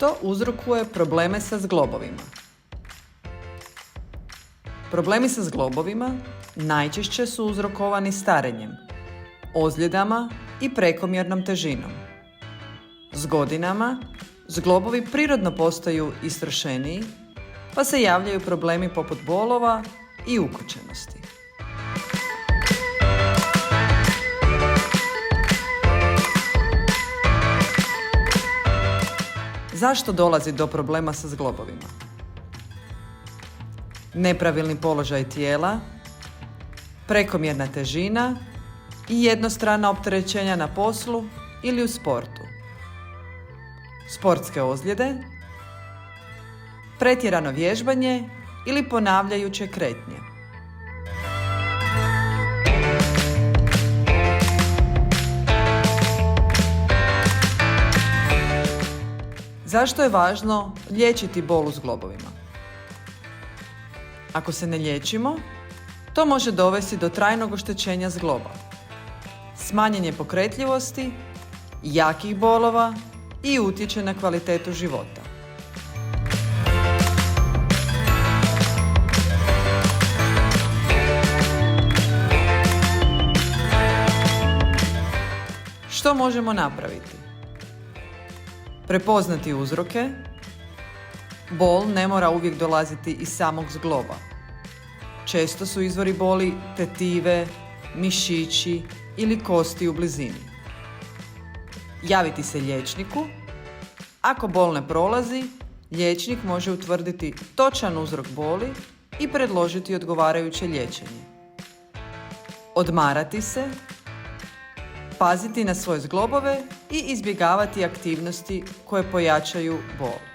Što uzrokuje probleme sa zglobovima? Problemi sa zglobovima najčešće su uzrokovani starenjem, ozljedama i prekomjernom težinom. S godinama zglobovi prirodno postaju istrošeniji, pa se javljaju problemi poput bolova i ukočenosti. Zašto dolazi do problema sa zglobovima? Nepravilni položaj tijela, prekomjerna težina i jednostrana opterećenja na poslu ili u sportu, sportske ozljede, pretjerano vježbanje ili ponavljajuće kretnje. Zašto je važno liječiti bol u zglobovima? Ako se ne liječimo, to može dovesti do trajnog oštećenja zgloba, smanjenje pokretljivosti, jakih bolova i utječe na kvalitetu života. Što možemo napraviti? Prepoznati uzroke. Bol ne mora uvijek dolaziti iz samog zgloba. Često su izvori boli tetive, mišići ili kosti u blizini. Javiti se liječniku. Ako bol ne prolazi, liječnik može utvrditi točan uzrok boli i predložiti odgovarajuće liječenje. Odmarati se, paziti na svoje zglobove i izbjegavati aktivnosti koje pojačaju bol.